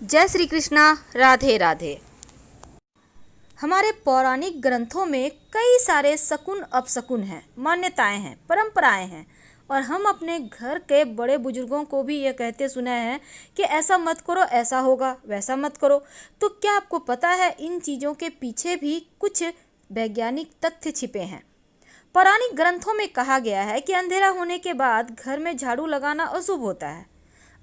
जय श्री कृष्णा। राधे राधे। हमारे पौराणिक ग्रंथों में कई सारे शकुन अपशकुन हैं, मान्यताएं हैं, परंपराएं हैं और हम अपने घर के बड़े बुजुर्गों को भी ये कहते सुने हैं कि ऐसा मत करो, ऐसा होगा, वैसा मत करो। तो क्या आपको पता है इन चीज़ों के पीछे भी कुछ वैज्ञानिक तथ्य छिपे हैं। पौराणिक ग्रंथों में कहा गया है कि अंधेरा होने के बाद घर में झाड़ू लगाना अशुभ होता है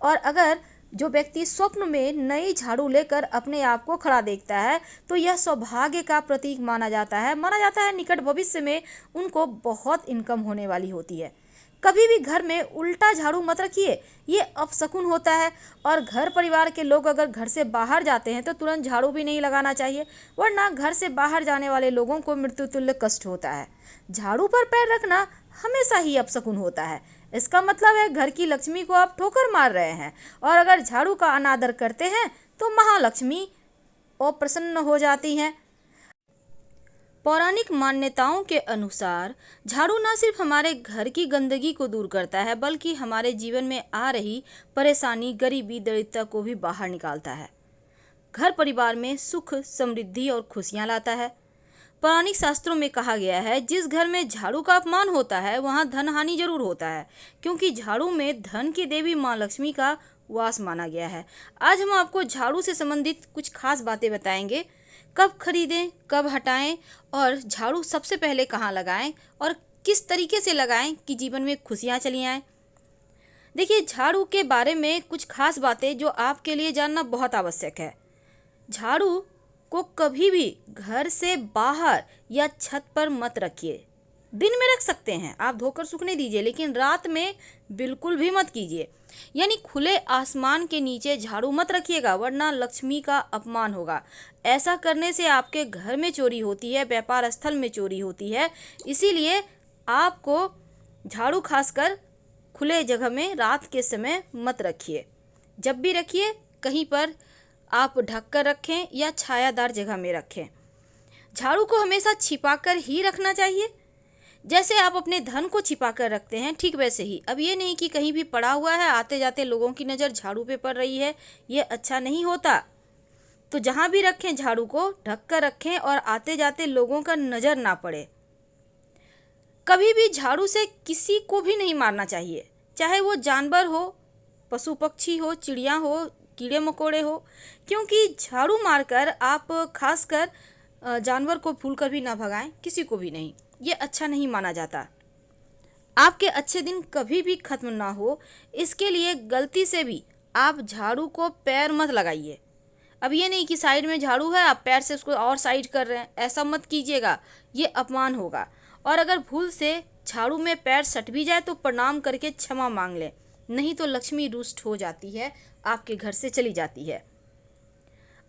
और अगर जो व्यक्ति स्वप्न में नई झाड़ू लेकर अपने आप को खड़ा देखता है तो यह सौभाग्य का प्रतीक माना जाता है। निकट भविष्य में उनको बहुत इनकम होने वाली होती है। कभी भी घर में उल्टा झाड़ू मत रखिए, ये अपशकुन होता है। और घर परिवार के लोग अगर घर से बाहर जाते हैं तो तुरंत झाड़ू भी नहीं लगाना चाहिए, वरना घर से बाहर जाने वाले लोगों को मृत्यु तुल्य कष्ट होता है। झाड़ू पर पैर रखना हमेशा ही अपशकुन होता है। इसका मतलब है घर की लक्ष्मी को आप ठोकर मार रहे हैं और अगर झाड़ू का अनादर करते हैं तो महालक्ष्मी अप्रसन्न हो जाती हैं। पौराणिक मान्यताओं के अनुसार झाड़ू न सिर्फ हमारे घर की गंदगी को दूर करता है बल्कि हमारे जीवन में आ रही परेशानी, गरीबी, दरिद्रता को भी बाहर निकालता है। घर परिवार में सुख, समृद्धि और खुशियां लाता है। पौराणिक शास्त्रों में कहा गया है जिस घर में झाड़ू का अपमान होता है वहां धन हानि जरूर होता है, क्योंकि झाड़ू में धन की देवी माँ लक्ष्मी का वास माना गया है। आज हम आपको झाड़ू से संबंधित कुछ खास बातें बताएंगे। कब खरीदें, कब हटाएं और झाड़ू सबसे पहले कहाँ लगाएं और किस तरीके से लगाएं कि जीवन में खुशियाँ चली आएँ। देखिए, झाड़ू के बारे में कुछ खास बातें जो आपके लिए जानना बहुत आवश्यक है। झाड़ू को कभी भी घर से बाहर या छत पर मत रखिए। दिन में रख सकते हैं, आप धोकर सूखने दीजिए, लेकिन रात में बिल्कुल भी मत कीजिए। यानी खुले आसमान के नीचे झाड़ू मत रखिएगा, वरना लक्ष्मी का अपमान होगा। ऐसा करने से आपके घर में चोरी होती है, व्यापार स्थल में चोरी होती है। इसीलिए आपको झाड़ू खासकर खुले जगह में रात के समय मत रखिए। जब भी रखिए कहीं पर आप ढक कर रखें या छायादार जगह में रखें। झाड़ू को हमेशा छिपाकर ही रखना चाहिए। जैसे आप अपने धन को छिपा कर रखते हैं, ठीक वैसे ही अब ये नहीं कि कहीं भी पड़ा हुआ है, आते जाते लोगों की नज़र झाड़ू पे पड़ रही है, ये अच्छा नहीं होता। तो जहाँ भी रखें झाड़ू को ढक कर रखें और आते जाते लोगों का नज़र ना पड़े। कभी भी झाड़ू से किसी को भी नहीं मारना चाहिए, चाहे वो जानवर हो, पशु पक्षी हो, चिड़िया हो, कीड़े मकोड़े हो, क्योंकि झाड़ू मारकर आप खासकर जानवर को भूल कर भी ना भगाएं, किसी को भी नहीं, ये अच्छा नहीं माना जाता। आपके अच्छे दिन कभी भी खत्म ना हो, इसके लिए गलती से भी आप झाड़ू को पैर मत लगाइए। अब ये नहीं कि साइड में झाड़ू है आप पैर से उसको और साइड कर रहे हैं, ऐसा मत कीजिएगा, ये अपमान होगा। और अगर भूल से झाड़ू में पैर सट भी जाए तो प्रणाम करके क्षमा मांग लें, नहीं तो लक्ष्मी रुष्ट हो जाती है, आपके घर से चली जाती है।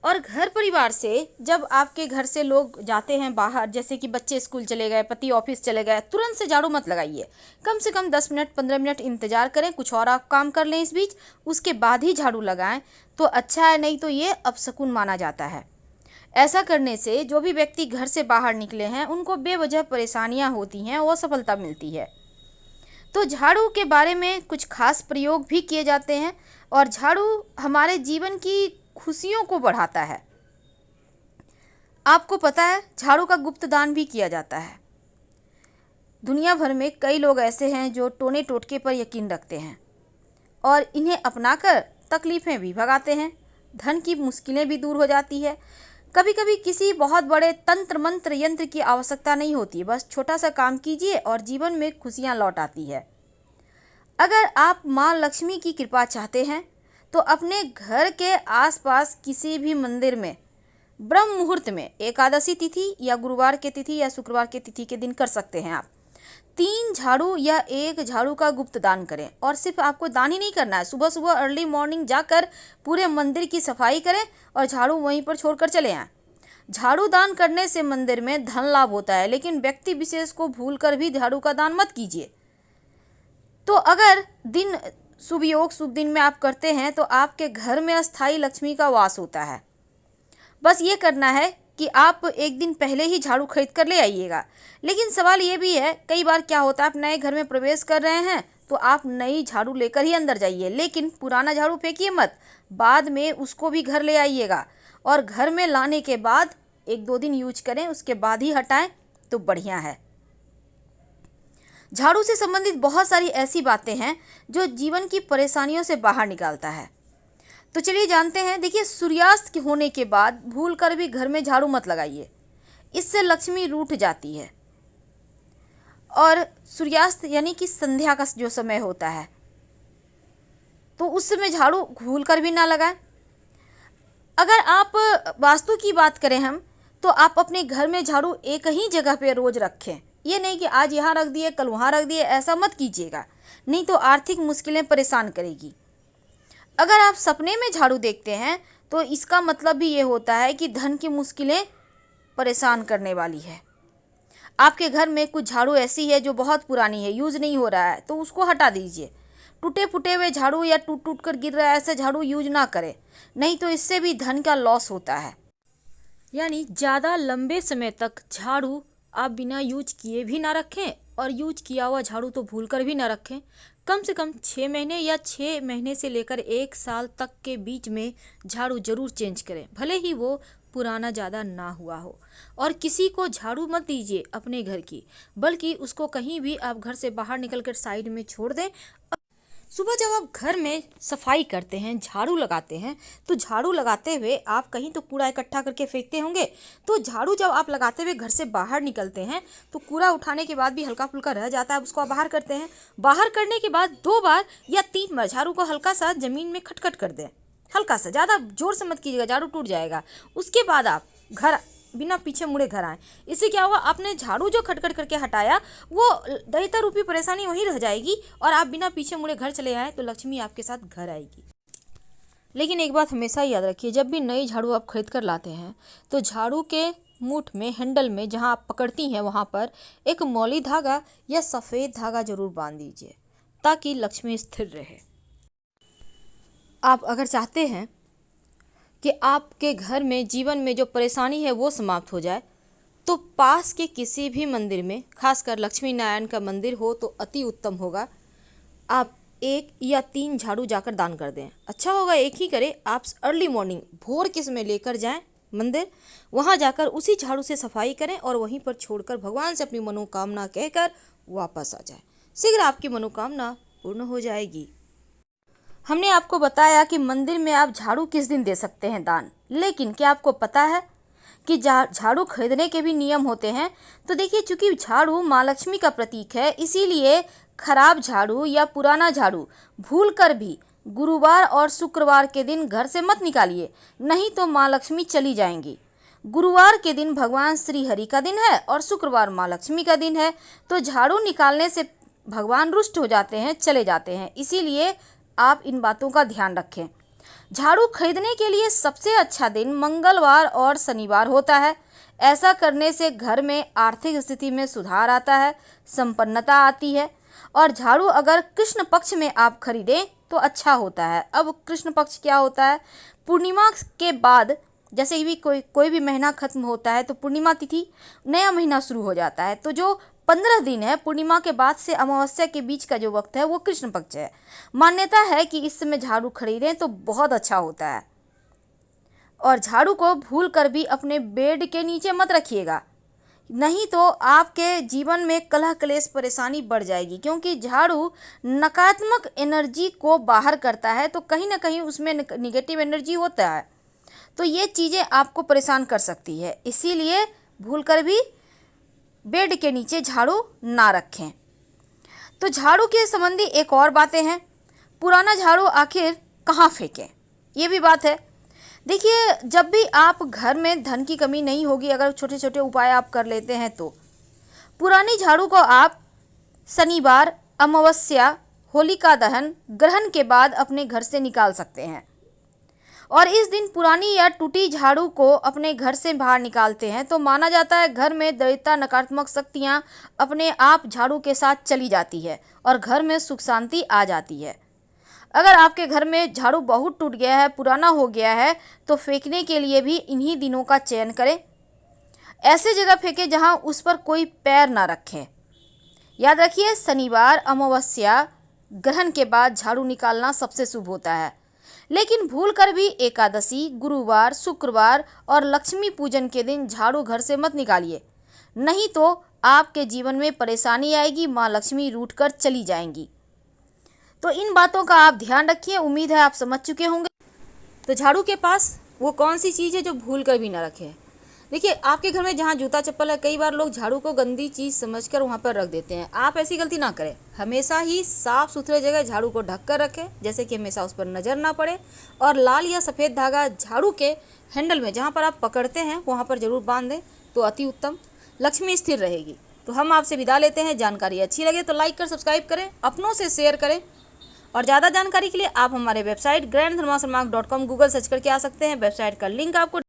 और घर परिवार से जब आपके घर से लोग जाते हैं बाहर, जैसे कि बच्चे स्कूल चले गए, पति ऑफिस चले गए, तुरंत से झाड़ू मत लगाइए। कम से कम 10 मिनट 15 मिनट इंतजार करें, कुछ और आप काम कर लें इस बीच, उसके बाद ही झाड़ू लगाएं तो अच्छा है, नहीं तो ये अपशकुन माना जाता है। ऐसा करने से जो भी व्यक्ति घर से बाहर निकले हैं उनको बेवजह परेशानियां होती हैं, असफलता मिलती है। तो झाड़ू के बारे में कुछ खास प्रयोग भी किए जाते हैं और झाड़ू हमारे जीवन की खुशियों को बढ़ाता है। आपको पता है झाड़ू का गुप्त दान भी किया जाता है। दुनिया भर में कई लोग ऐसे हैं जो टोने टोटके पर यकीन रखते हैं और इन्हें अपनाकर तकलीफ़ें भी भगाते हैं, धन की मुश्किलें भी दूर हो जाती है। कभी कभी किसी बहुत बड़े तंत्र मंत्र यंत्र की आवश्यकता नहीं होती, बस छोटा सा काम कीजिए और जीवन में खुशियाँ लौट आती है। अगर आप माँ लक्ष्मी की कृपा चाहते हैं तो अपने घर के आसपास किसी भी मंदिर में ब्रह्म मुहूर्त में, एकादशी तिथि या गुरुवार के तिथि या शुक्रवार के तिथि के दिन कर सकते हैं आप 3 झाड़ू या 1 झाड़ू का गुप्त दान करें। और सिर्फ आपको दान ही नहीं करना है, सुबह सुबह अर्ली मॉर्निंग जाकर पूरे मंदिर की सफाई करें और झाड़ू वहीं पर छोड़कर चले आएँ। झाड़ू दान करने से मंदिर में धन लाभ होता है, लेकिन व्यक्ति विशेष को भूलकर भी झाड़ू का दान मत कीजिए। तो अगर दिन शुभ योग शुभ दिन में आप करते हैं तो आपके घर में अस्थायी लक्ष्मी का वास होता है। बस ये करना है कि आप एक दिन पहले ही झाड़ू खरीद कर ले आइएगा। लेकिन सवाल ये भी है, कई बार क्या होता है आप नए घर में प्रवेश कर रहे हैं तो आप नई झाड़ू लेकर ही अंदर जाइए, लेकिन पुराना झाड़ू फेंकिए मत, बाद में उसको भी घर ले आइएगा और घर में लाने के बाद 1-2 दिन यूज करें, उसके बाद ही हटाएं तो बढ़िया है। झाड़ू से संबंधित बहुत सारी ऐसी बातें हैं जो जीवन की परेशानियों से बाहर निकालता है। तो चलिए जानते हैं। देखिए, सूर्यास्त होने के बाद भूल कर भी घर में झाड़ू मत लगाइए, इससे लक्ष्मी रूठ जाती है। और सूर्यास्त यानी कि संध्या का जो समय होता है, तो उस समय झाड़ू भूल कर भी ना लगाएं। अगर आप वास्तु की बात करें हम, तो आप अपने घर में झाड़ू एक ही जगह पे रोज रखें। ये नहीं कि आज यहाँ रख दिए कल वहाँ रख दिए, ऐसा मत कीजिएगा, नहीं तो आर्थिक मुश्किलें परेशान करेगी। अगर आप सपने में झाड़ू देखते हैं तो इसका मतलब भी ये होता है कि धन की मुश्किलें परेशान करने वाली है। आपके घर में कुछ झाड़ू ऐसी है जो बहुत पुरानी है, यूज़ नहीं हो रहा है, तो उसको हटा दीजिए। टूटे फूटे हुए झाड़ू या टूट टूट कर गिर रहा है ऐसे झाड़ू यूज ना करें, नहीं तो इससे भी धन का लॉस होता है। यानी ज़्यादा लंबे समय तक झाड़ू आप बिना यूज किए भी ना रखें और यूज किया हुआ झाड़ू तो भूल कर भी ना रखें। कम से कम 6 महीने या 6 महीने से लेकर 1 साल तक के बीच में झाड़ू जरूर चेंज करें, भले ही वो पुराना ज़्यादा ना हुआ हो। और किसी को झाड़ू मत दीजिए अपने घर की, बल्कि उसको कहीं भी आप घर से बाहर निकल कर साइड में छोड़ दें। सुबह जब आप घर में सफाई करते हैं, झाड़ू लगाते हैं, तो झाड़ू लगाते हुए आप कहीं तो कूड़ा इकट्ठा करके फेंकते होंगे, तो झाड़ू जब आप लगाते हुए घर से बाहर निकलते हैं तो कूड़ा उठाने के बाद भी हल्का फुल्का रह जाता है, उसको आप बाहर करते हैं। बाहर करने के बाद 2 बार या 3 बार झाड़ू को हल्का सा ज़मीन में खटखट कर दें, हल्का सा, ज़्यादा जोर से मत कीजिएगा, झाड़ू टूट जाएगा। उसके बाद आप घर बिना पीछे मुड़े घर आए। इससे क्या हुआ, आपने झाड़ू जो खटखट करके हटाया वो दैत्य रूपी परेशानी वहीं रह जाएगी और आप बिना पीछे मुड़े घर चले आए तो लक्ष्मी आपके साथ घर आएगी। लेकिन एक बात हमेशा याद रखिए, जब भी नई झाड़ू आप खरीद कर लाते हैं तो झाड़ू के मूठ में, हैंडल में जहां आप पकड़ती हैं वहां पर एक मौली धागा या सफ़ेद धागा जरूर बांध दीजिए, ताकि लक्ष्मी स्थिर रहे। आप अगर चाहते हैं कि आपके घर में जीवन में जो परेशानी है वो समाप्त हो जाए, तो पास के किसी भी मंदिर में, खासकर लक्ष्मी नारायण का मंदिर हो तो अति उत्तम होगा, आप 1 या 3 झाड़ू जाकर दान कर दें। अच्छा होगा एक ही करें, आप अर्ली मॉर्निंग भोर के समय लेकर जाएं मंदिर, वहां जाकर उसी झाड़ू से सफाई करें और वहीं पर छोड़कर भगवान से अपनी मनोकामना कहकर वापस आ जाएं। शीघ्र आपकी मनोकामना पूर्ण हो जाएगी। हमने आपको बताया कि मंदिर में आप झाड़ू किस दिन दे सकते हैं दान, लेकिन क्या आपको पता है कि झाड़ू खरीदने के भी नियम होते हैं? तो देखिए, चूंकि झाड़ू माँ लक्ष्मी का प्रतीक है, इसीलिए खराब झाड़ू या पुराना झाड़ू भूल कर भी गुरुवार और शुक्रवार के दिन घर से मत निकालिए, नहीं तो माँ लक्ष्मी चली जाएंगी। गुरुवार के दिन भगवान श्री हरि का दिन है और शुक्रवार माँ लक्ष्मी का दिन है, तो झाड़ू निकालने से भगवान रुष्ट हो जाते हैं, चले जाते हैं। इसीलिए आप इन बातों का ध्यान रखें। झाड़ू खरीदने के लिए सबसे अच्छा दिन मंगलवार और शनिवार होता है। ऐसा करने से घर में आर्थिक स्थिति में सुधार आता है, संपन्नता आती है। और झाड़ू अगर कृष्ण पक्ष में आप खरीदें तो अच्छा होता है। अब कृष्ण पक्ष क्या होता है? पूर्णिमा के बाद, जैसे ही कोई भी महीना खत्म होता है तो पूर्णिमा तिथि नया महीना शुरू हो जाता है। तो जो 15 दिन है पूर्णिमा के बाद से अमावस्या के बीच का जो वक्त है वो कृष्ण पक्ष है। मान्यता है कि इस समय झाड़ू खरीदें तो बहुत अच्छा होता है। और झाड़ू को भूल कर भी अपने बेड के नीचे मत रखिएगा, नहीं तो आपके जीवन में कलह क्लेश परेशानी बढ़ जाएगी, क्योंकि झाड़ू नकारात्मक एनर्जी को बाहर करता है, तो कहीं ना कहीं उसमें निगेटिव एनर्जी होता है, तो ये चीज़ें आपको परेशान कर सकती है। इसीलिए भूल कर भी बेड के नीचे झाड़ू ना रखें। तो झाड़ू के संबंधी एक और बातें हैं, पुराना झाड़ू आखिर कहाँ फेंकें, ये भी बात है। देखिए, जब भी आप घर में धन की कमी नहीं होगी, अगर छोटे छोटे उपाय आप कर लेते हैं, तो पुरानी झाड़ू को आप शनिवार, अमावस्या, होलिका दहन, ग्रहण के बाद अपने घर से निकाल सकते हैं। और इस दिन पुरानी या टूटी झाड़ू को अपने घर से बाहर निकालते हैं तो माना जाता है घर में दैत्य नकारात्मक शक्तियां अपने आप झाड़ू के साथ चली जाती है और घर में सुख शांति आ जाती है। अगर आपके घर में झाड़ू बहुत टूट गया है, पुराना हो गया है, तो फेंकने के लिए भी इन्हीं दिनों का चयन करें। ऐसे जगह फेंकें जहां उस पर कोई पैर ना रखें। याद रखिए, शनिवार, अमावस्या, ग्रहण के बाद झाड़ू निकालना सबसे शुभ होता है। लेकिन भूलकर भी एकादशी, गुरुवार, शुक्रवार और लक्ष्मी पूजन के दिन झाड़ू घर से मत निकालिए, नहीं तो आपके जीवन में परेशानी आएगी, माँ लक्ष्मी रूठ कर चली जाएंगी। तो इन बातों का आप ध्यान रखिए। उम्मीद है आप समझ चुके होंगे। तो झाड़ू के पास वो कौन सी चीज़ है जो भूल कर भी ना रखें। देखिए, आपके घर में जहाँ जूता चप्पल है, कई बार लोग झाड़ू को गंदी चीज़ समझकर वहाँ पर रख देते हैं। आप ऐसी गलती ना करें। हमेशा ही साफ़ सुथरे जगह झाड़ू को ढक कर रखें, जैसे कि हमेशा उस पर नज़र ना पड़े। और लाल या सफ़ेद धागा झाड़ू के हैंडल में जहाँ पर आप पकड़ते हैं वहाँ पर ज़रूर बांध दें, तो अति उत्तम। लक्ष्मी स्थिर रहेगी। तो हम आपसे विदा लेते हैं। जानकारी अच्छी लगे तो लाइक कर सब्सक्राइब करें, अपनों से शेयर करें। और ज़्यादा जानकारी के लिए आप हमारे वेबसाइट granddharmasmark.com गूगल सर्च करके आ सकते हैं। वेबसाइट का लिंक आपको